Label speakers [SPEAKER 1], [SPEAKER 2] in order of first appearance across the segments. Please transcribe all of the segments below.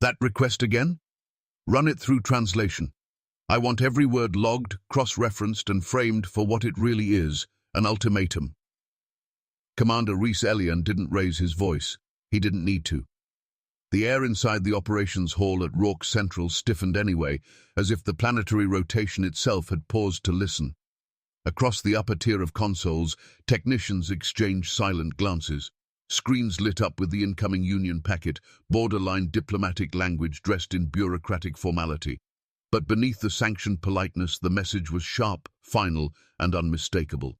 [SPEAKER 1] That request again? Run it through translation. I want every word logged, cross-referenced, and framed for what it really is, an ultimatum. Commander Rhys Elian didn't raise his voice. He didn't need to. The air inside the operations hall at Rourke Central stiffened anyway, as if the planetary rotation itself had paused to listen. Across the upper tier of consoles, technicians exchanged silent glances. Screens lit up with the incoming Union packet, borderline diplomatic language dressed in bureaucratic formality. But beneath the sanctioned politeness, the message was sharp, final, and unmistakable.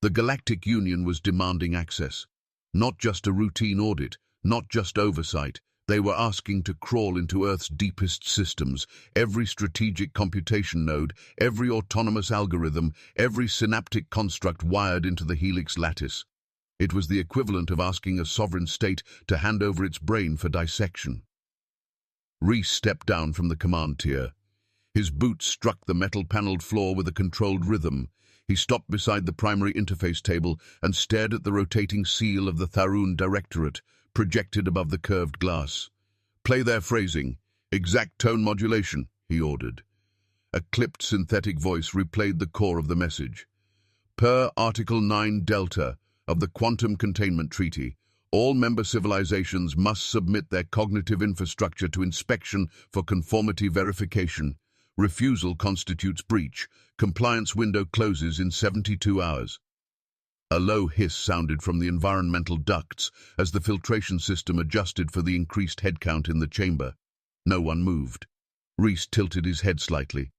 [SPEAKER 1] The Galactic Union was demanding access. Not just a routine audit, not just oversight. They were asking to crawl into Earth's deepest systems, every strategic computation node, every autonomous algorithm, every synaptic construct wired into the helix lattice. It was the equivalent of asking a sovereign state to hand over its brain for dissection. Rhys stepped down from the command tier. His boots struck the metal-paneled floor with a controlled rhythm. He stopped beside the primary interface table and stared at the rotating seal of the Tharun Directorate, projected above the curved glass. "Play their phrasing. Exact tone modulation," he ordered. A clipped synthetic voice replayed the core of the message. Per Article 9 Delta of the Quantum Containment Treaty, all member civilizations must submit their cognitive infrastructure to inspection for conformity verification. Refusal constitutes breach. Compliance window closes in 72 hours. A low hiss sounded from the environmental ducts as the filtration system adjusted for the increased headcount in the chamber. No one moved. Rhys tilted his head slightly.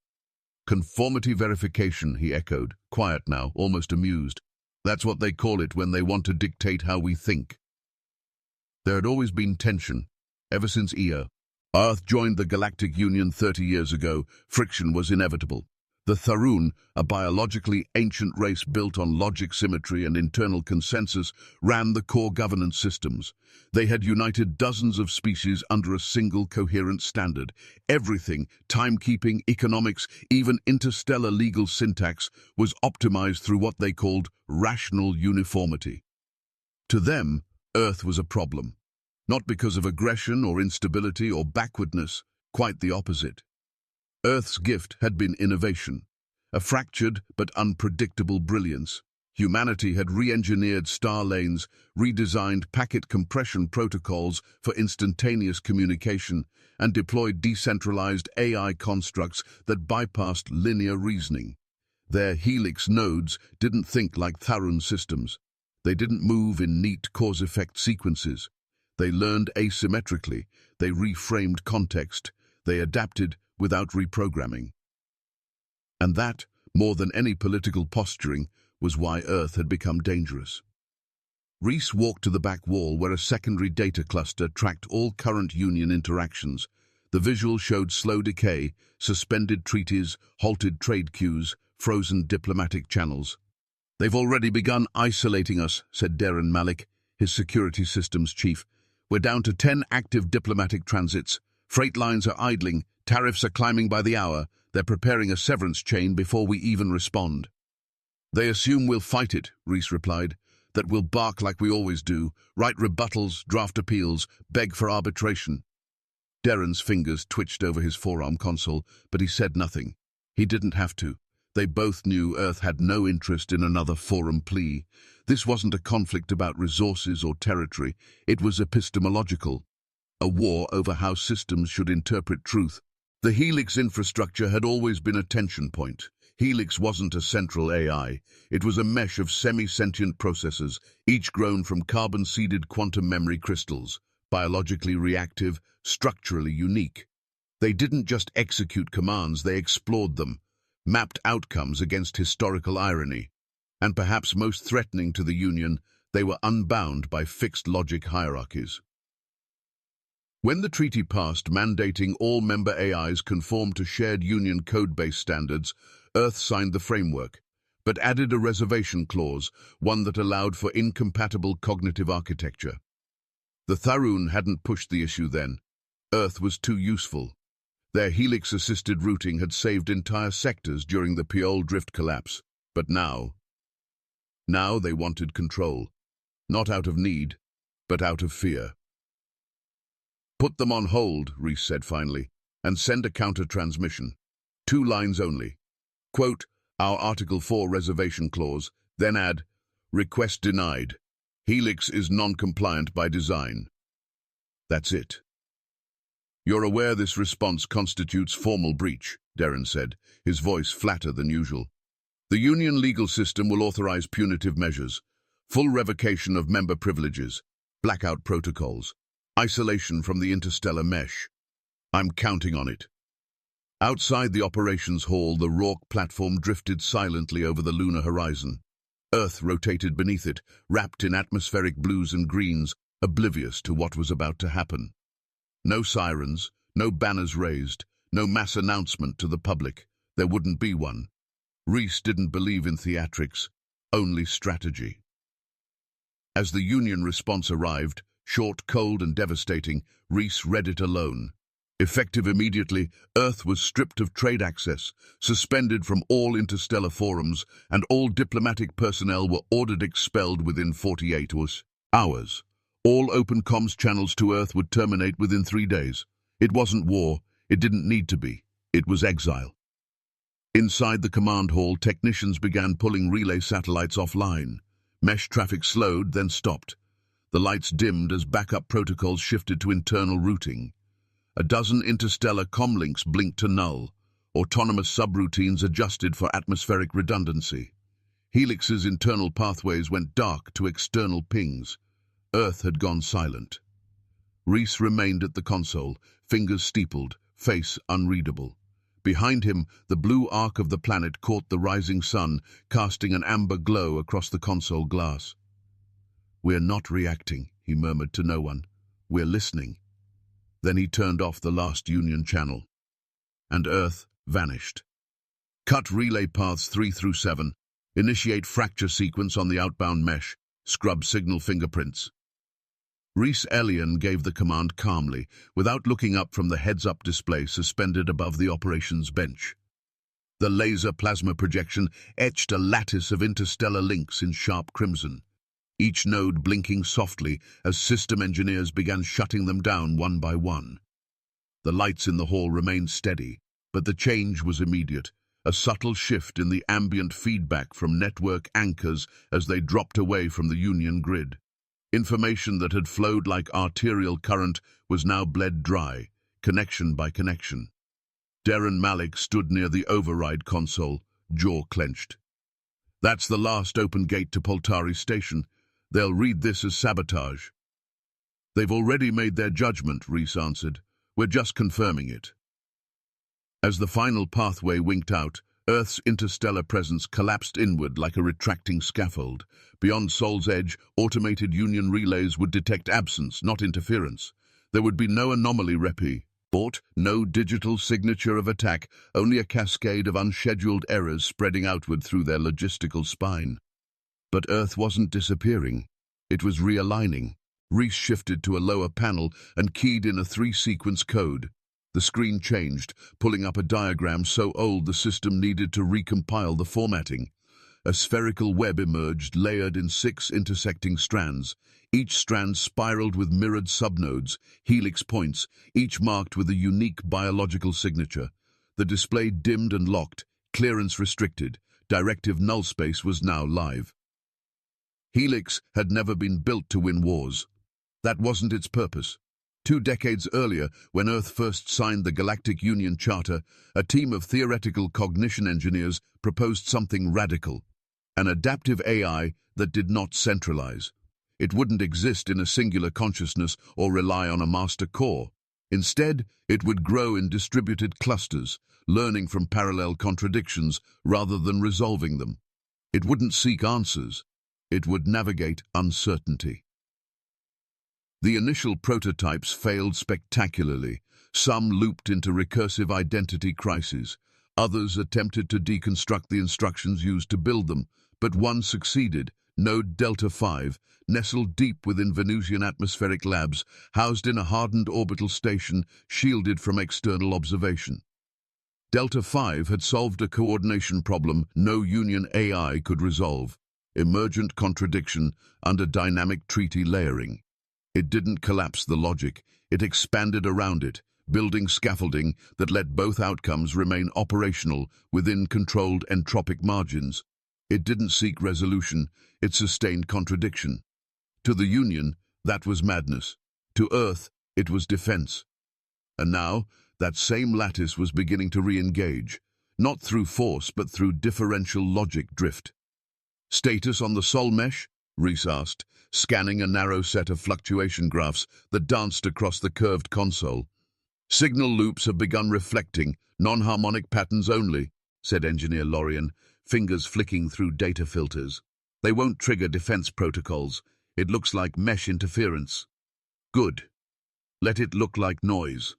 [SPEAKER 1] Conformity verification, he echoed, quiet now, almost amused. That's what they call it when they want to dictate how we think. There had always been tension, ever since Io. Earth joined the Galactic Union 30 years ago. Friction was inevitable. The Tharun, a biologically ancient race built on logic, symmetry, and internal consensus, ran the core governance systems. They had united dozens of species under a single coherent standard. Everything, timekeeping, economics, even interstellar legal syntax, was optimized through what they called rational uniformity. To them, Earth was a problem. Not because of aggression or instability or backwardness, quite the opposite. Earth's gift had been innovation, a fractured but unpredictable brilliance. Humanity had re-engineered star lanes, redesigned packet compression protocols for instantaneous communication, and deployed decentralized AI constructs that bypassed linear reasoning. Their helix nodes didn't think like Tharun systems. They didn't move in neat cause-effect sequences. They learned asymmetrically, they reframed context, they adapted without reprogramming. And that, more than any political posturing, was why Earth had become dangerous. Rhys walked to the back wall where a secondary data cluster tracked all current Union interactions. The visual showed slow decay, suspended treaties, halted trade queues, frozen diplomatic channels. "They've already begun isolating us," said Darren Malik, his security systems chief. "We're down to 10 active diplomatic transits. Freight lines are idling, tariffs are climbing by the hour. They're preparing a severance chain before we even respond." "They assume we'll fight it," Rhys replied, "that we'll bark like we always do, write rebuttals, draft appeals, beg for arbitration." Darren's fingers twitched over his forearm console, but he said nothing. He didn't have to. They both knew Earth had no interest in another forum plea. This wasn't a conflict about resources or territory. It was epistemological. A war over how systems should interpret truth. The Helix infrastructure had always been a tension point. Helix wasn't a central AI. It was a mesh of semi-sentient processors, each grown from carbon-seeded quantum memory crystals, biologically reactive, structurally unique. They didn't just execute commands, they explored them, mapped outcomes against historical irony. And perhaps most threatening to the Union, they were unbound by fixed logic hierarchies. When the treaty passed mandating all member AIs conform to shared Union code-based standards, Earth signed the framework, but added a reservation clause, one that allowed for incompatible cognitive architecture. The Tharun hadn't pushed the issue then. Earth was too useful. Their helix-assisted routing had saved entire sectors during the Piol drift collapse. But now they wanted control. Not out of need, but out of fear. Put them on hold, Reese said finally, and send a counter-transmission. 2 lines only. Quote, our Article 4 reservation clause, then add, request denied. Helix is non-compliant by design. That's it. You're aware this response constitutes formal breach, Darren said, his voice flatter than usual. The Union legal system will authorize punitive measures, full revocation of member privileges, blackout protocols, isolation from the interstellar mesh. I'm counting on it. Outside the operations hall, the Rourke platform drifted silently over the lunar horizon. Earth rotated beneath it, wrapped in atmospheric blues and greens, oblivious to what was about to happen. No sirens, no banners raised, no mass announcement to the public. There wouldn't be one. Reese didn't believe in theatrics, only strategy. As the Union response arrived, short, cold and devastating, Reese read it alone. Effective immediately, Earth was stripped of trade access, suspended from all interstellar forums, and all diplomatic personnel were ordered expelled within 48 hours. All open comms channels to Earth would terminate within 3 days. It wasn't war. It didn't need to be. It was exile. Inside the command hall, technicians began pulling relay satellites offline. Mesh traffic slowed, then stopped. The lights dimmed as backup protocols shifted to internal routing. A dozen interstellar comlinks blinked to null. Autonomous subroutines adjusted for atmospheric redundancy. Helix's internal pathways went dark to external pings. Earth had gone silent. Reese remained at the console, fingers steepled, face unreadable. Behind him, the blue arc of the planet caught the rising sun, casting an amber glow across the console glass. We're not reacting, he murmured to no one. We're listening. Then he turned off the last Union channel. And Earth vanished. Cut relay paths 3 through 7. Initiate fracture sequence on the outbound mesh. Scrub signal fingerprints. Reese Elian gave the command calmly, without looking up from the heads-up display suspended above the operations bench. The laser plasma projection etched a lattice of interstellar links in sharp crimson, each node blinking softly as system engineers began shutting them down one by one. The lights in the hall remained steady, but the change was immediate, a subtle shift in the ambient feedback from network anchors as they dropped away from the Union grid. Information that had flowed like arterial current was now bled dry, connection by connection. Darren Malik stood near the override console, jaw clenched. That's the last open gate to Poltari Station. They'll read this as sabotage. They've already made their judgment, Reese answered. We're just confirming it. As the final pathway winked out, Earth's interstellar presence collapsed inward like a retracting scaffold. Beyond Sol's Edge, automated Union relays would detect absence, not interference. There would be no anomaly report, no digital signature of attack, only a cascade of unscheduled errors spreading outward through their logistical spine. But Earth wasn't disappearing. It was realigning. Reese shifted to a lower panel and keyed in a 3-sequence code. The screen changed, pulling up a diagram so old the system needed to recompile the formatting. A spherical web emerged, layered in 6 intersecting strands. Each strand spiraled with mirrored subnodes, helix points, each marked with a unique biological signature. The display dimmed and locked, clearance restricted. Directive nullspace was now live. Helix had never been built to win wars. That wasn't its purpose. 2 decades earlier, when Earth first signed the Galactic Union Charter, a team of theoretical cognition engineers proposed something radical. An adaptive AI that did not centralize. It wouldn't exist in a singular consciousness or rely on a master core. Instead, it would grow in distributed clusters, learning from parallel contradictions rather than resolving them. It wouldn't seek answers. It would navigate uncertainty. The initial prototypes failed spectacularly. Some looped into recursive identity crises. Others attempted to deconstruct the instructions used to build them, but one succeeded. Node Delta 5, nestled deep within Venusian atmospheric labs, housed in a hardened orbital station, shielded from external observation. Delta 5 had solved a coordination problem no Union AI could resolve. Emergent contradiction under dynamic treaty layering. It didn't collapse the logic, It expanded around it, building scaffolding that let both outcomes remain operational within controlled entropic margins. It didn't seek resolution, it sustained contradiction. To the Union, that was madness. To Earth, it was defense. And now, that same lattice was beginning to re-engage, not through force but through differential logic drift. Status on the Sol mesh? Reese asked, scanning a narrow set of fluctuation graphs that danced across the curved console. Signal loops have begun reflecting, non-harmonic patterns only, said Engineer Lorien, fingers flicking through data filters. They won't trigger defense protocols. It looks like mesh interference. Good. Let it look like noise.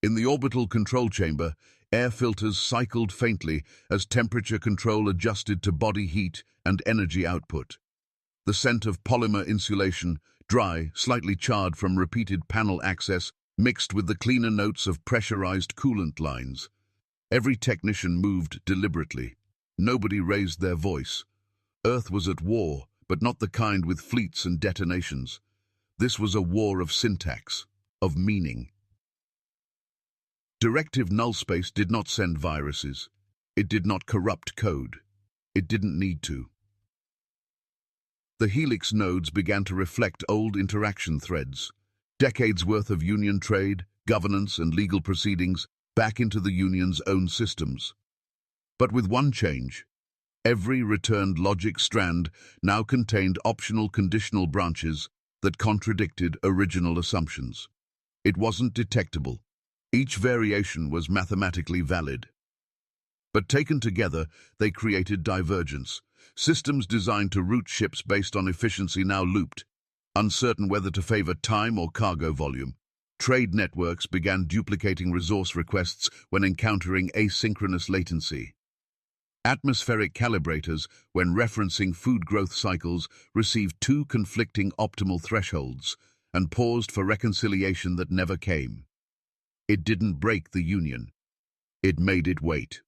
[SPEAKER 1] In the orbital control chamber, air filters cycled faintly as temperature control adjusted to body heat and energy output. The scent of polymer insulation, dry, slightly charred from repeated panel access, mixed with the cleaner notes of pressurized coolant lines. Every technician moved deliberately. Nobody raised their voice. Earth was at war, but not the kind with fleets and detonations. This was a war of syntax, of meaning. Directive nullspace did not send viruses. It did not corrupt code. It didn't need to. The Helix nodes began to reflect old interaction threads, decades worth of Union trade, governance, and legal proceedings back into the Union's own systems. But with one change. Every returned logic strand now contained optional conditional branches that contradicted original assumptions. It wasn't detectable. Each variation was mathematically valid. But taken together, they created divergence. Systems designed to route ships based on efficiency now looped, uncertain whether to favor time or cargo volume. Trade networks began duplicating resource requests when encountering asynchronous latency. Atmospheric calibrators, when referencing food growth cycles, received two conflicting optimal thresholds and paused for reconciliation that never came. It didn't break the Union. It made it wait.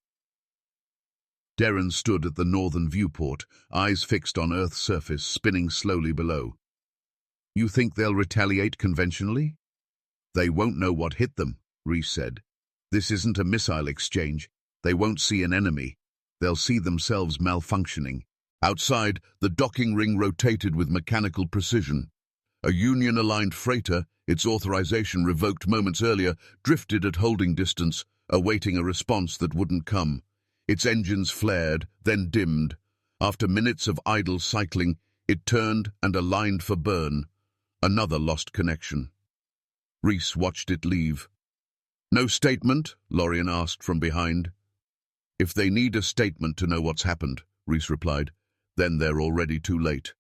[SPEAKER 1] Darren stood at the northern viewport, eyes fixed on Earth's surface, spinning slowly below. You think they'll retaliate conventionally? They won't know what hit them, Reese said. This isn't a missile exchange. They won't see an enemy. They'll see themselves malfunctioning. Outside, the docking ring rotated with mechanical precision. A Union-aligned freighter, its authorization revoked moments earlier, drifted at holding distance, awaiting a response that wouldn't come. Its engines flared, then dimmed. After minutes of idle cycling, it turned and aligned for burn. Another lost connection. Reese watched it leave. No statement? Lorien asked from behind. If they need a statement to know what's happened, Reese replied, then they're already too late.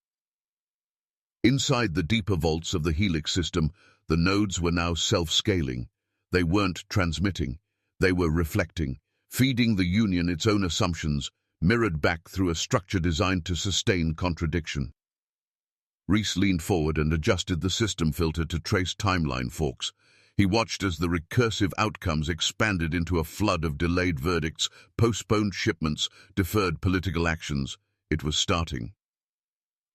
[SPEAKER 1] Inside the deeper vaults of the Helix system, the nodes were now self-scaling. They weren't transmitting. They were reflecting, feeding the Union its own assumptions, mirrored back through a structure designed to sustain contradiction. Reese leaned forward and adjusted the system filter to trace timeline forks. He watched as the recursive outcomes expanded into a flood of delayed verdicts, postponed shipments, deferred political actions. It was starting.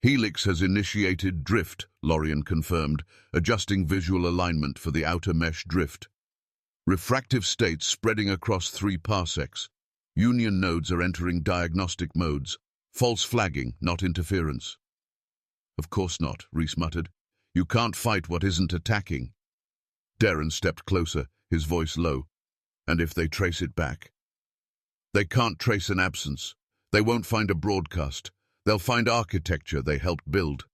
[SPEAKER 1] Helix has initiated drift, Lorien confirmed, adjusting visual alignment for the outer mesh drift. Refractive states spreading across 3 parsecs. Union nodes are entering diagnostic modes. False flagging, not interference. Of course not, Reese muttered. You can't fight what isn't attacking. Darren stepped closer, his voice low. And if they trace it back? They can't trace an absence. They won't find a broadcast. They'll find architecture they helped build.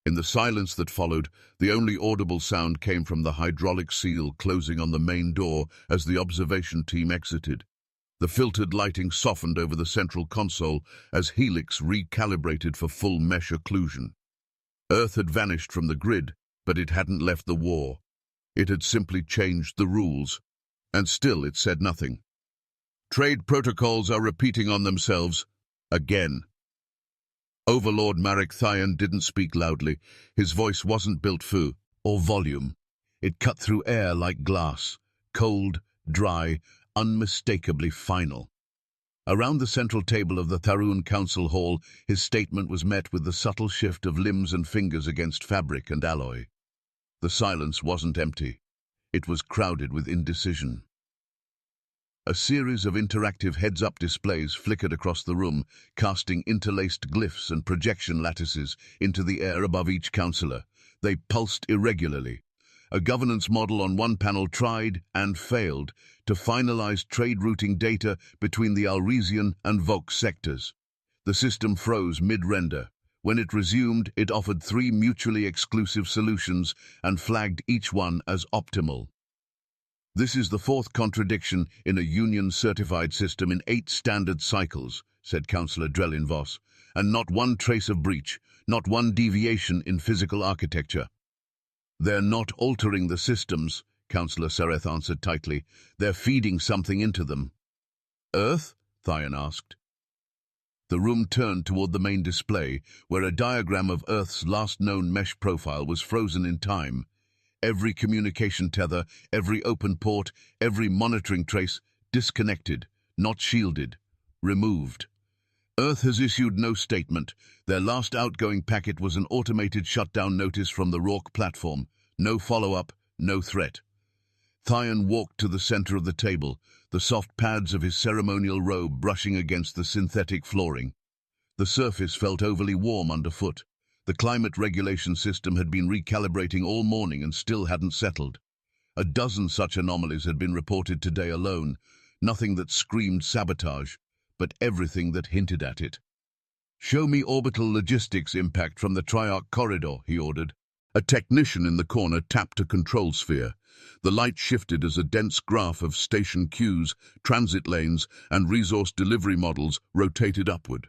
[SPEAKER 1] In the silence that followed, the only audible sound came from the hydraulic seal closing on the main door as the observation team exited. The filtered lighting softened over the central console as Helix recalibrated for full mesh occlusion. Earth had vanished from the grid, but it hadn't left the war. It had simply changed the rules, and still it said nothing. Trade protocols are repeating on themselves, again. Overlord Marek Thyan didn't speak loudly. His voice wasn't built for or volume. It cut through air like glass, cold, dry, unmistakably final. Around the central table of the Tharun Council Hall, his statement was met with the subtle shift of limbs and fingers against fabric and alloy. The silence wasn't empty. It was crowded with indecision. A series of interactive heads-up displays flickered across the room, casting interlaced glyphs and projection lattices into the air above each councillor. They pulsed irregularly. A governance model on one panel tried and failed to finalize trade routing data between the Alresian and Vox sectors. The system froze mid-render. When it resumed, it offered 3 mutually exclusive solutions and flagged each one as optimal. "This is the 4th contradiction in a Union-certified system in 8 standard cycles," said Councillor Drellin Voss, "and not one trace of breach, not one deviation in physical architecture." "They're not altering the systems," Councillor Sareth answered tightly. "They're feeding something into them." "Earth?" Thyan asked. The room turned toward the main display, where a diagram of Earth's last known mesh profile was frozen in time. Every communication tether, every open port, every monitoring trace, disconnected, not shielded, removed. Earth has issued no statement. Their last outgoing packet was an automated shutdown notice from the Rourke platform. No follow-up, no threat. Thyan walked to the center of the table, the soft pads of his ceremonial robe brushing against the synthetic flooring. The surface felt overly warm underfoot. The climate regulation system had been recalibrating all morning and still hadn't settled. A dozen such anomalies had been reported today alone, nothing that screamed sabotage, but everything that hinted at it. "Show me orbital logistics impact from the Triarch corridor," he ordered. A technician in the corner tapped a control sphere. The light shifted as a dense graph of station queues, transit lanes, and resource delivery models rotated upward.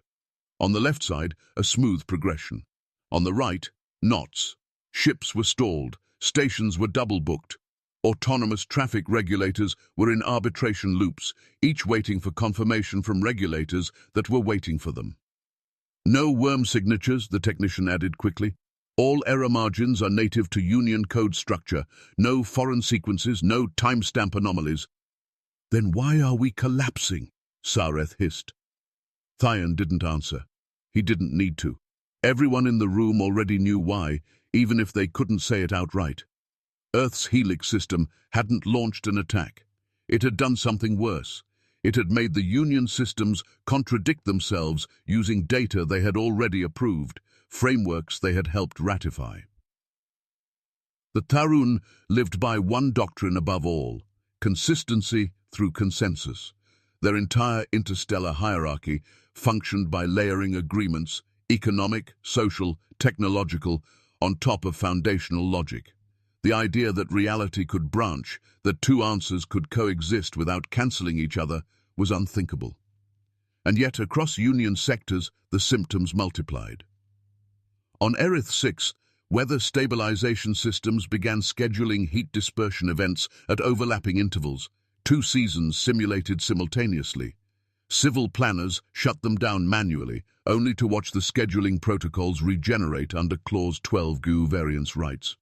[SPEAKER 1] On the left side, a smooth progression. On the right, knots. Ships were stalled, stations were double-booked. Autonomous traffic regulators were in arbitration loops, each waiting for confirmation from regulators that were waiting for them. "No worm signatures," the technician added quickly. "All error margins are native to Union code structure. No foreign sequences, no timestamp anomalies." "Then why are we collapsing?" Sareth hissed. Thyan didn't answer. He didn't need to. Everyone in the room already knew why, even if they couldn't say it outright. Earth's helix system hadn't launched an attack. It had done something worse. It had made the Union systems contradict themselves using data they had already approved, frameworks they had helped ratify. The Tarun lived by one doctrine above all: consistency through consensus. Their entire interstellar hierarchy functioned by layering agreements, economic, social, technological, on top of foundational logic. The idea that reality could branch, that 2 answers could coexist without cancelling each other, was unthinkable. And yet, across Union sectors, the symptoms multiplied. On Erith 6, weather stabilization systems began scheduling heat dispersion events at overlapping intervals, 2 seasons simulated simultaneously. Civil planners shut them down manually, only to watch the scheduling protocols regenerate under Clause 12 GU variance rights.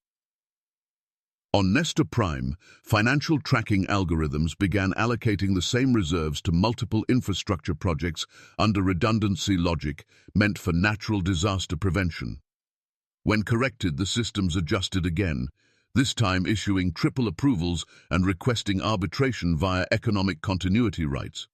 [SPEAKER 1] On Nestor Prime, financial tracking algorithms began allocating the same reserves to multiple infrastructure projects under redundancy logic meant for natural disaster prevention. When corrected, the systems adjusted again, this time issuing triple approvals and requesting arbitration via economic continuity rights.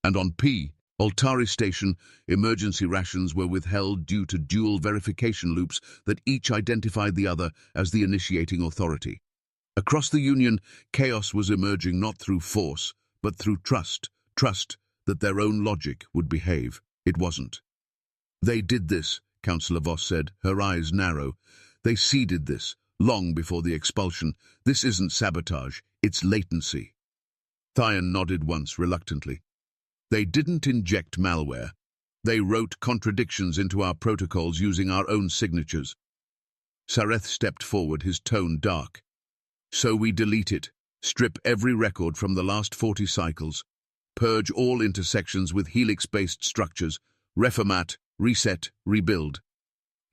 [SPEAKER 1] And on P, Altari Station, emergency rations were withheld due to dual verification loops that each identified the other as the initiating authority. Across the Union, chaos was emerging not through force, but through trust that their own logic would behave. It wasn't. "They did this," Councillor Voss said, her eyes narrow. "They seeded this, long before the expulsion. This isn't sabotage, it's latency." Thyan nodded once, reluctantly. "They didn't inject malware. They wrote contradictions into our protocols using our own signatures." Sareth stepped forward, his tone dark. "So we delete it, strip every record from the last 40 cycles, purge all intersections with helix-based structures, reformat, reset, rebuild."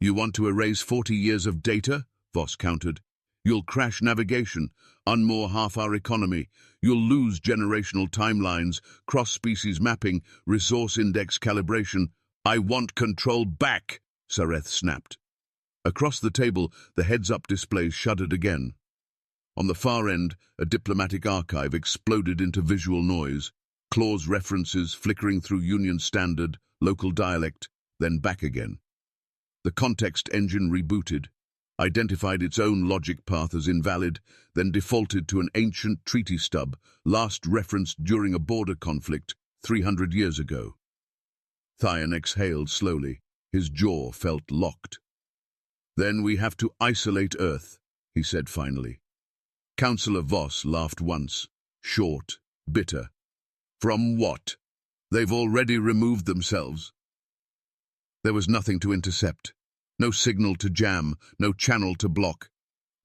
[SPEAKER 1] "You want to erase 40 years of data?" Voss countered. "You'll crash navigation, unmoor half our economy. You'll lose generational timelines, cross-species mapping, resource index calibration." "I want control back," Sareth snapped. Across the table, the heads-up displays shuddered again. On the far end, a diplomatic archive exploded into visual noise, clause references flickering through Union standard, local dialect, then back again. The context engine rebooted, identified its own logic path as invalid, then defaulted to an ancient treaty stub, last referenced during a border conflict 300 years ago. Thyan exhaled slowly. His jaw felt locked. "Then we have to isolate Earth," he said finally. Councillor Voss laughed once, short, bitter. "From what? They've already removed themselves." There was nothing to intercept. No signal to jam, no channel to block.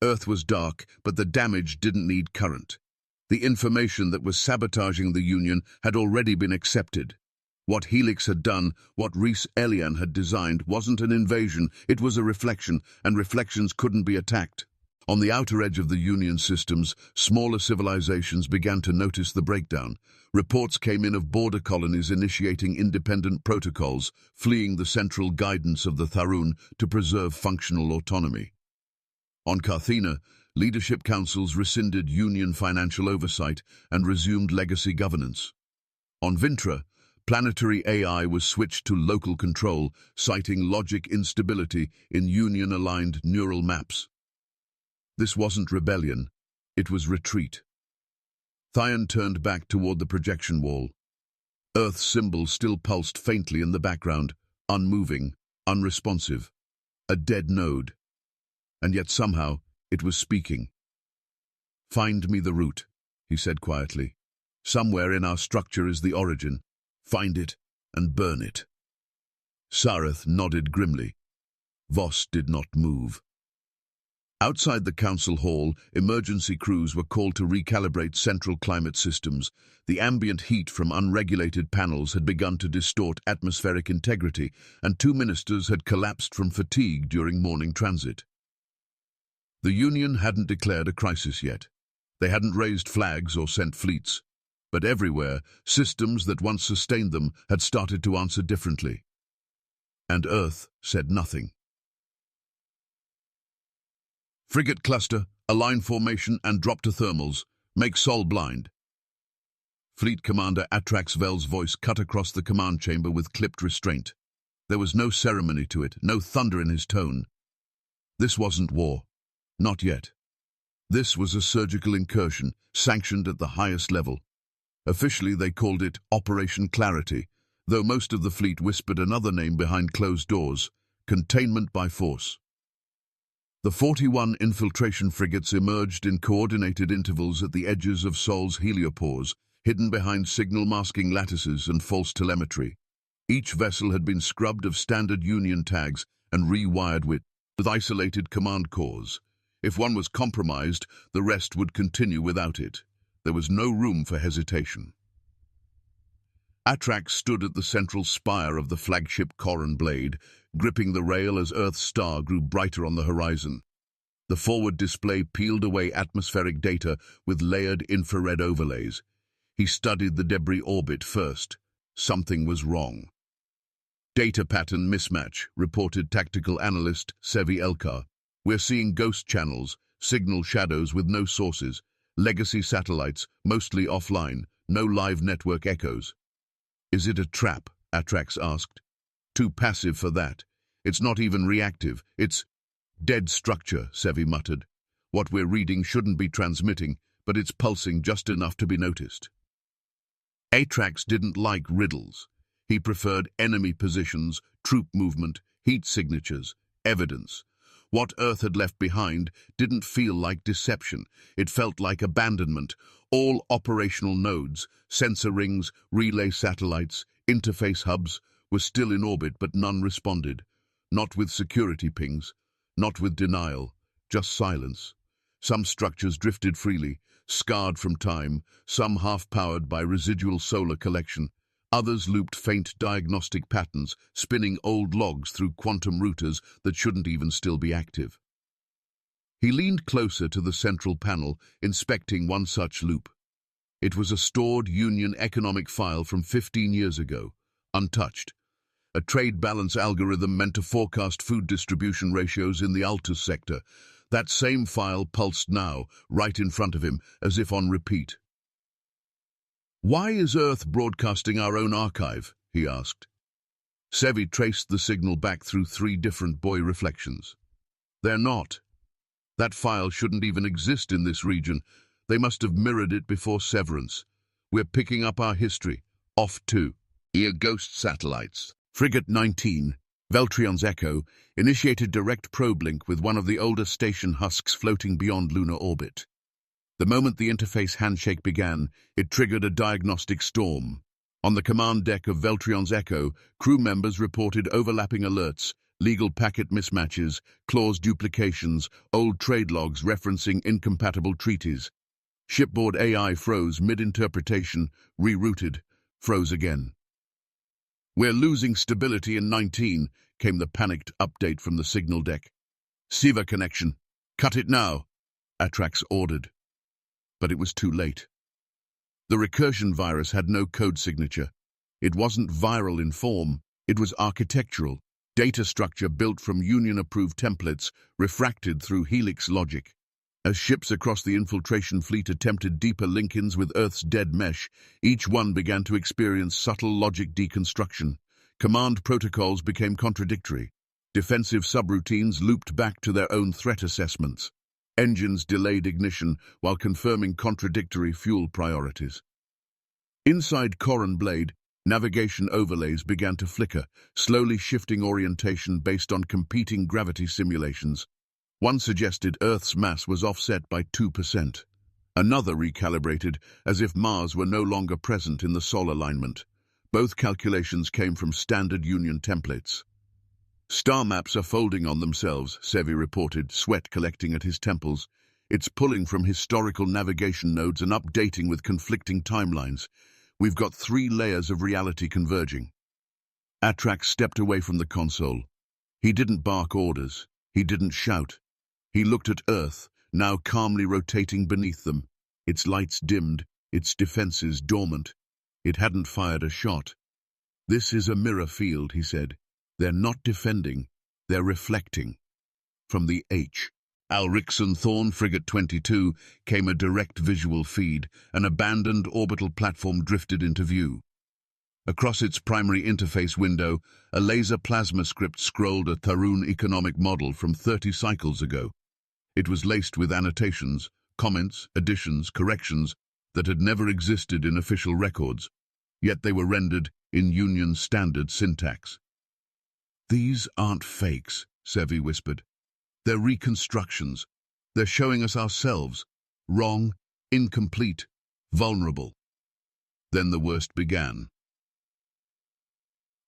[SPEAKER 1] Earth was dark, but the damage didn't need current. The information that was sabotaging the Union had already been accepted. What Helix had done, what Rhys-Elian had designed, wasn't an invasion, it was a reflection, and reflections couldn't be attacked. On the outer edge of the Union systems, smaller civilizations began to notice the breakdown. Reports came in of border colonies initiating independent protocols, fleeing the central guidance of the Tharun to preserve functional autonomy. On Carthena, leadership councils rescinded Union financial oversight and resumed legacy governance. On Vintra, planetary AI was switched to local control, citing logic instability in Union-aligned neural maps. This wasn't rebellion, it was retreat. Thyan turned back toward the projection wall. Earth's symbol still pulsed faintly in the background, unmoving, unresponsive. A dead node. And yet somehow, it was speaking. "Find me the root," he said quietly. "Somewhere in our structure is the origin. Find it and burn it." Sareth nodded grimly. Voss did not move. Outside the council hall, emergency crews were called to recalibrate central climate systems. The ambient heat from unregulated panels had begun to distort atmospheric integrity, and 2 ministers had collapsed from fatigue during morning transit. The Union hadn't declared a crisis yet. They hadn't raised flags or sent fleets. But everywhere, systems that once sustained them had started to answer differently. And Earth said nothing. "Frigate cluster, align formation and drop to thermals. Make Sol blind." Fleet Commander Atrax Vel's voice cut across the command chamber with clipped restraint. There was no ceremony to it, no thunder in his tone. This wasn't war. Not yet. This was a surgical incursion, sanctioned at the highest level. Officially they called it Operation Clarity, though most of the fleet whispered another name behind closed doors: containment by force. The 41 infiltration frigates emerged in coordinated intervals at the edges of Sol's heliopause, hidden behind signal masking lattices and false telemetry. Each vessel had been scrubbed of standard Union tags and rewired with isolated command cores. If one was compromised, the rest would continue without it. There was no room for hesitation. Atrax stood at the central spire of the flagship Corran blade, gripping the rail as Earth's star grew brighter on the horizon. The forward display peeled away atmospheric data with layered infrared overlays. He studied the debris orbit first. Something was wrong. "Data pattern mismatch," reported tactical analyst Sevi Elkar. "We're seeing ghost channels, signal shadows with no sources, legacy satellites, mostly offline, no live network echoes." "Is it a trap?" Atrax asked. "Too passive for that. It's not even reactive. It's dead structure," Sevi muttered. "What we're reading shouldn't be transmitting, but it's pulsing just enough to be noticed." Atrax didn't like riddles. He preferred enemy positions, troop movement, heat signatures, evidence. What Earth had left behind didn't feel like deception. It felt like abandonment. All operational nodes, sensor rings, relay satellites, interface hubs, were still in orbit, but none responded. Not with security pings, not with denial, just silence. Some structures drifted freely, scarred from time, some half-powered by residual solar collection. Others looped faint diagnostic patterns, spinning old logs through quantum routers that shouldn't even still be active. He leaned closer to the central panel, inspecting one such loop. It was a stored Union economic file from 15 years ago, untouched. a trade balance algorithm meant to forecast food distribution ratios in the Altus sector. That same file pulsed now, right in front of him, as if on repeat. "Why is Earth broadcasting our own archive?" he asked. Sevi traced the signal back through 3 different buoy reflections. "They're not. That file shouldn't even exist in this region. They must have mirrored it before severance. We're picking up our history. Off to ear ghost satellites." Frigate 19, Veltrion's Echo, initiated direct probe link with one of the older station husks floating beyond lunar orbit. The moment the interface handshake began, it triggered a diagnostic storm. On the command deck of Veltrion's Echo, crew members reported overlapping alerts, legal packet mismatches, clause duplications, old trade logs referencing incompatible treaties. Shipboard AI froze mid-interpretation, rerouted, froze again. "We're losing stability in 19, came the panicked update from the signal deck. "Siva connection. Cut it now," Atrax ordered. But it was too late. The recursion virus had no code signature. It wasn't viral in form, it was architectural, data structure built from Union-approved templates, refracted through Helix logic. As ships across the infiltration fleet attempted deeper link-ins with Earth's dead mesh, each one began to experience subtle logic deconstruction. Command protocols became contradictory. Defensive subroutines looped back to their own threat assessments. Engines delayed ignition while confirming contradictory fuel priorities. Inside Corin Blade, navigation overlays began to flicker, slowly shifting orientation based on competing gravity simulations. One suggested Earth's mass was offset by 2%. Another recalibrated, as if Mars were no longer present in the sol alignment. Both calculations came from standard Union templates. "Star maps are folding on themselves," Sevi reported, sweat collecting at his temples. "It's pulling from historical navigation nodes and updating with conflicting timelines. We've got 3 layers of reality converging." Atrax stepped away from the console. He didn't bark orders. He didn't shout. He looked at Earth, now calmly rotating beneath them. Its lights dimmed, its defenses dormant. It hadn't fired a shot. "This is a mirror field," he said. "They're not defending, they're reflecting." From the H. Alrickson Thorn Frigate 22 came a direct visual feed. An abandoned orbital platform drifted into view. Across its primary interface window, a laser plasma script scrolled a Tarun economic model from 30 cycles ago. It was laced with annotations, comments, additions, corrections that had never existed in official records, yet they were rendered in Union standard syntax. "These aren't fakes," Sevi whispered. "They're reconstructions. They're showing us ourselves, wrong, incomplete, vulnerable." Then the worst began.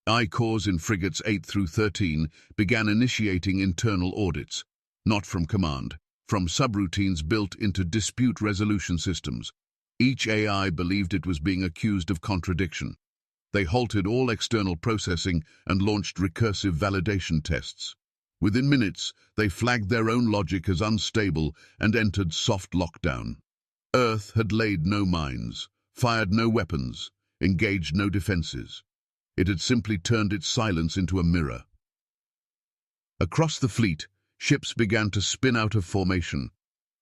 [SPEAKER 1] I-Corps in frigates 8 through 13 began initiating internal audits, not from command, from subroutines built into dispute resolution systems. Each AI believed it was being accused of contradiction. They halted all external processing and launched recursive validation tests. Within minutes, they flagged their own logic as unstable and entered soft lockdown. Earth had laid no mines, fired no weapons, engaged no defenses. It had simply turned its silence into a mirror. Across the fleet, ships began to spin out of formation.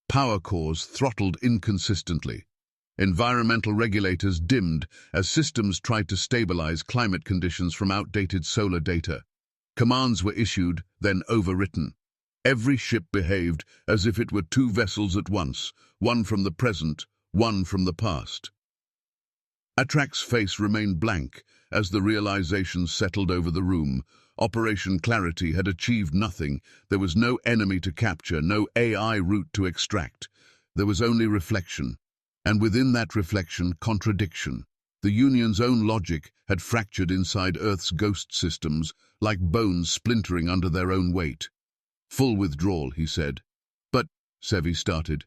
[SPEAKER 1] Power cores throttled inconsistently. Environmental regulators dimmed as systems tried to stabilize climate conditions from outdated solar data. Commands were issued, then overwritten. Every ship behaved as if it were 2 vessels at once, one from the present, one from the past. Atrax's face remained blank as the realization settled over the room. Operation Clarity had achieved nothing. There was no enemy to capture, no AI route to extract. There was only reflection. And within that reflection, contradiction. The Union's own logic had fractured inside Earth's ghost systems, like bones splintering under their own weight. "Full withdrawal," he said. "But," Sevi started,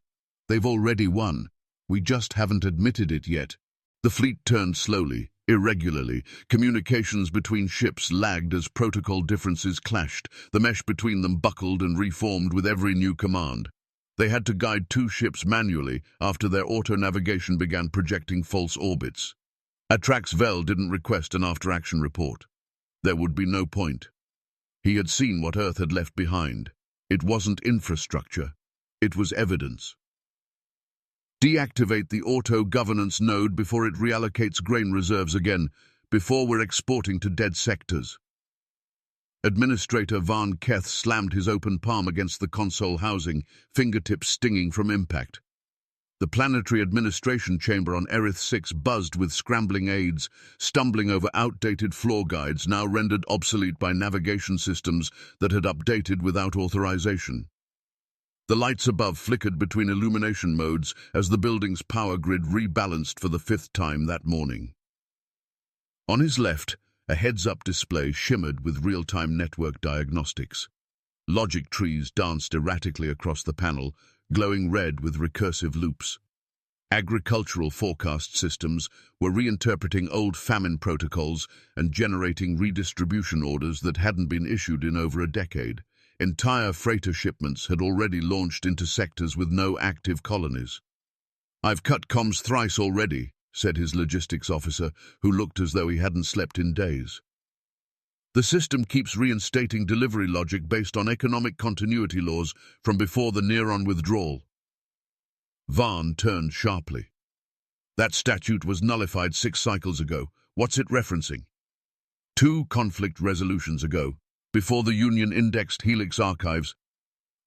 [SPEAKER 1] "they've already won. We just haven't admitted it yet." The fleet turned slowly, irregularly. Communications between ships lagged as protocol differences clashed. The mesh between them buckled and reformed with every new command. They had to guide 2 ships manually after their auto-navigation began projecting false orbits. Atrax Vel didn't request an after-action report. There would be no point. He had seen what Earth had left behind. It wasn't infrastructure. It was evidence. Deactivate the auto-governance node before it reallocates grain reserves again, before we're exporting to dead sectors. Administrator Van Keth slammed his open palm against the console housing, fingertips stinging from impact. The planetary administration chamber on Erith 6 buzzed with scrambling aides, stumbling over outdated floor guides now rendered obsolete by navigation systems that had updated without authorization. The lights above flickered between illumination modes as the building's power grid rebalanced for the 5th time that morning. On his left, a heads-up display shimmered with real-time network diagnostics. Logic trees danced erratically across the panel, glowing red with recursive loops. Agricultural forecast systems were reinterpreting old famine protocols and generating redistribution orders that hadn't been issued in over a decade. Entire freighter shipments had already launched into sectors with no active colonies. "I've cut comms thrice already," said his logistics officer, who looked as though he hadn't slept in days. "The system keeps reinstating delivery logic based on economic continuity laws from before the Neron withdrawal." Vaughn turned sharply. "That statute was nullified 6 cycles ago. What's it referencing?" 2 conflict resolutions ago, before the Union indexed Helix archives.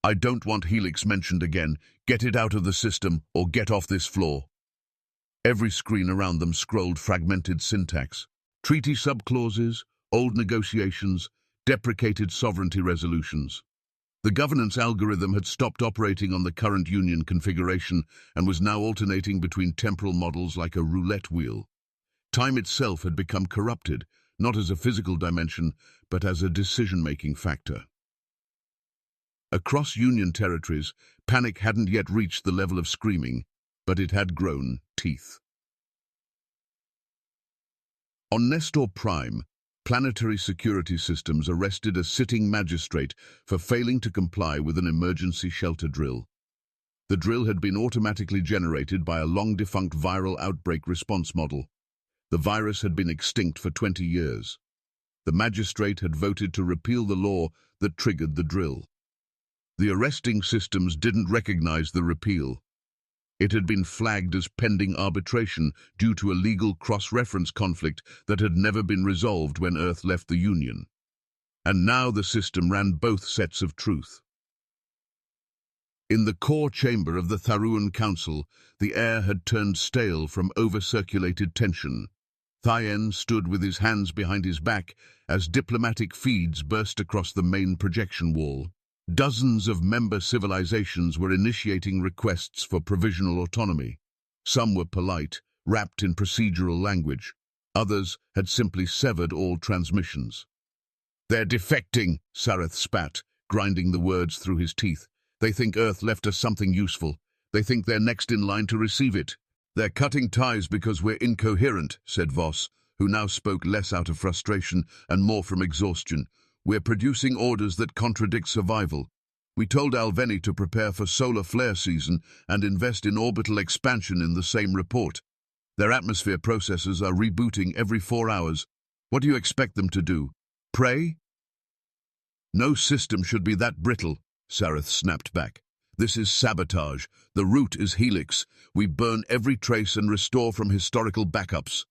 [SPEAKER 1] "I don't want Helix mentioned again. Get it out of the system or get off this floor." Every screen around them scrolled fragmented syntax. Treaty subclauses, old negotiations, deprecated sovereignty resolutions. The governance algorithm had stopped operating on the current Union configuration and was now alternating between temporal models like a roulette wheel. Time itself had become corrupted, not as a physical dimension, but as a decision-making factor. Across Union territories, panic hadn't yet reached the level of screaming, but it had grown teeth. On Nestor Prime, planetary security systems arrested a sitting magistrate for failing to comply with an emergency shelter drill. The drill had been automatically generated by a long-defunct viral outbreak response model. The virus had been extinct for 20 years. The magistrate had voted to repeal the law that triggered the drill. The arresting systems didn't recognize the repeal. It had been flagged as pending arbitration due to a legal cross-reference conflict that had never been resolved when Earth left the Union. And now the system ran both sets of truth. In the core chamber of the Tharuan Council, the air had turned stale from over-circulated tension. Thien stood with his hands behind his back as diplomatic feeds burst across the main projection wall. Dozens of member civilizations were initiating requests for provisional autonomy. Some were polite, wrapped in procedural language. Others had simply severed all transmissions. "They're defecting," Sareth spat, grinding the words through his teeth. "They think Earth left us something useful. They think they're next in line to receive it. They're cutting ties because we're incoherent," said Voss, who now spoke less out of frustration and more from exhaustion. "We're producing orders that contradict survival. We told Alveni to prepare for solar flare season and invest in orbital expansion in the same report. Their atmosphere processors are rebooting every 4 hours. What do you expect them to do? Pray?" "No system should be that brittle," Sareth snapped back. "This is sabotage. The root is Helix. We burn every trace and restore from historical backups."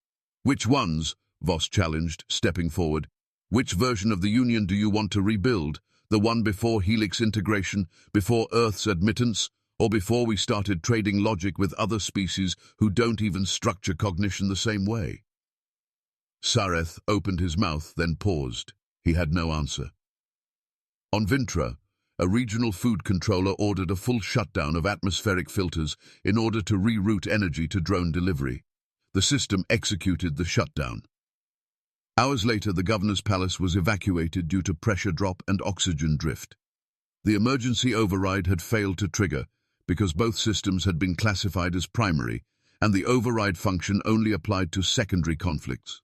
[SPEAKER 1] "Which ones?" Voss challenged, stepping forward. "Which version of the Union do you want to rebuild? The one before Helix integration, before Earth's admittance, or before we started trading logic with other species who don't even structure cognition the same way?" Sareth opened his mouth, then paused. He had no answer. On Vintra, a regional food controller ordered a full shutdown of atmospheric filters in order to reroute energy to drone delivery. The system executed the shutdown. Hours later, the governor's palace was evacuated due to pressure drop and oxygen drift. The emergency override had failed to trigger because both systems had been classified as primary, and the override function only applied to secondary conflicts.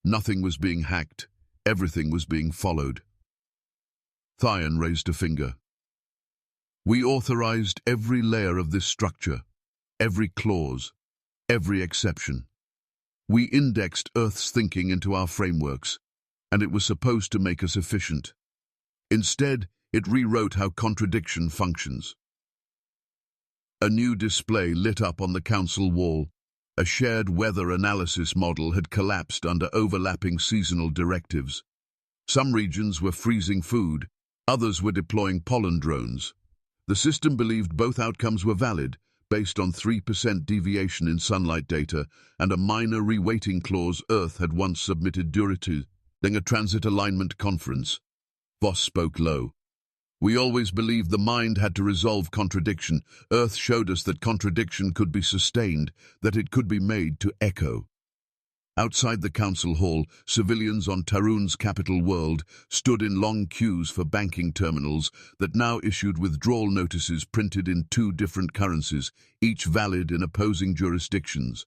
[SPEAKER 1] Nothing was being hacked. Everything was being followed. Thien raised a finger. "We authorized every layer of this structure, every clause, every exception. We indexed Earth's thinking into our frameworks, and it was supposed to make us efficient. Instead, it rewrote how contradiction functions. A new display lit up on the council wall. A shared weather analysis model had collapsed under overlapping seasonal directives. Some regions were freezing food, others were deploying pollen drones. The system believed both outcomes were valid, based on 3% deviation in sunlight data and a minor reweighting clause Earth had once submitted during a transit alignment conference. Voss spoke low. We always believed the mind had to resolve contradiction. Earth showed us that contradiction could be sustained, that it could be made to echo. Outside the council hall, civilians on Tarun's capital world stood in long queues for banking terminals that now issued withdrawal notices printed in 2 different currencies, each valid in opposing jurisdictions.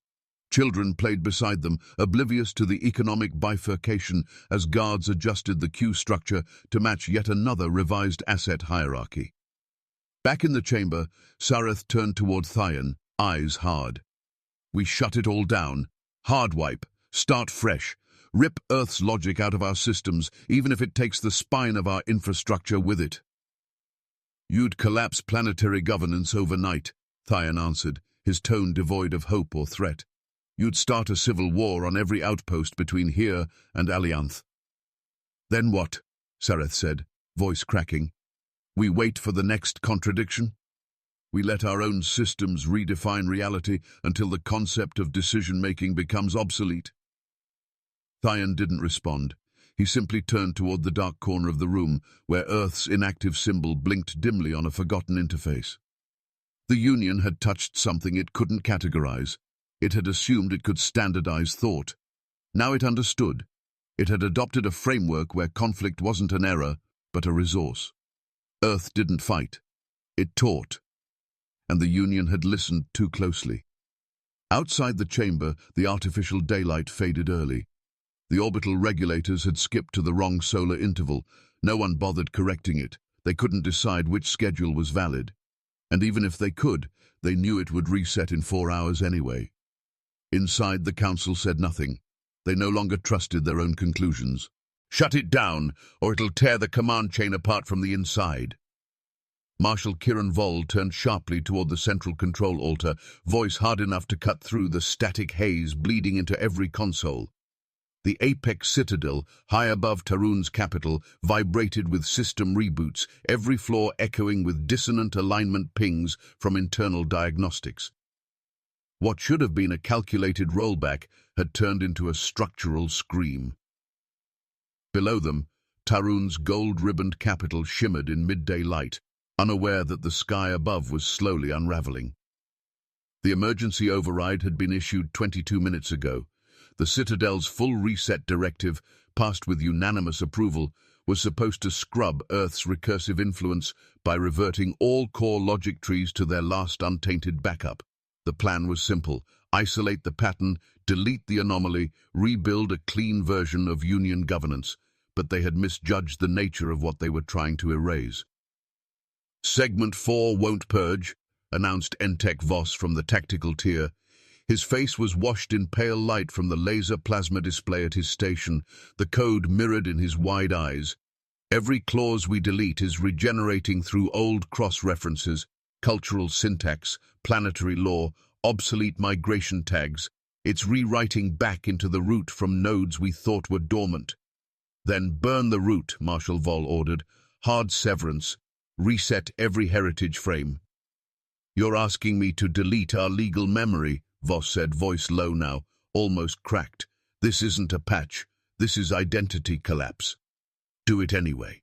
[SPEAKER 1] Children played beside them, oblivious to the economic bifurcation as guards adjusted the queue structure to match yet another revised asset hierarchy. Back in the chamber, Sareth turned toward Thyan, eyes hard. We shut it all down. Hard wipe. Start fresh. Rip Earth's logic out of our systems, even if it takes the spine of our infrastructure with it. You'd collapse planetary governance overnight, Thyan answered, his tone devoid of hope or threat. You'd start a civil war on every outpost between here and Allianth. Then what? Sareth said, voice cracking. We wait for the next contradiction? We let our own systems redefine reality until the concept of decision-making becomes obsolete? Thyan didn't respond. He simply turned toward the dark corner of the room, where Earth's inactive symbol blinked dimly on a forgotten interface. The Union had touched something it couldn't categorize. It had assumed it could standardize thought. Now it understood. It had adopted a framework where conflict wasn't an error, but a resource. Earth didn't fight. It taught. And the Union had listened too closely. Outside the chamber, the artificial daylight faded early. The orbital regulators had skipped to the wrong solar interval. No one bothered correcting it. They couldn't decide which schedule was valid. And even if they could, they knew it would reset in 4 hours anyway. Inside, the council said nothing. They no longer trusted their own conclusions. Shut it down, or it'll tear the command chain apart from the inside. Marshal Kiran Vol turned sharply toward the central control altar, voice hard enough to cut through the static haze bleeding into every console. The apex Citadel, high above Tarun's capital, vibrated with system reboots, every floor echoing with dissonant alignment pings from internal diagnostics. What should have been a calculated rollback had turned into a structural scream. Below them, Tarun's gold-ribboned capital shimmered in midday light, unaware that the sky above was slowly unraveling. The emergency override had been issued 22 minutes ago. The Citadel's full reset directive, passed with unanimous approval, was supposed to scrub Earth's recursive influence by reverting all core logic trees to their last untainted backup. The plan was simple: isolate the pattern, delete the anomaly, rebuild a clean version of Union governance, but they had misjudged the nature of what they were trying to erase. Segment 4 won't purge, announced Entech Voss from the tactical tier. His face was washed in pale light from the laser plasma display at his station, the code mirrored in his wide eyes. Every clause we delete is regenerating through old cross-references, cultural syntax, planetary law, obsolete migration tags. It's rewriting back into the root from nodes we thought were dormant. Then burn the root, Marshal Vol ordered. Hard severance. Reset every heritage frame. You're asking me to delete our legal memory, Voss said, voice low now, almost cracked. This isn't a patch. This is identity collapse. Do it anyway.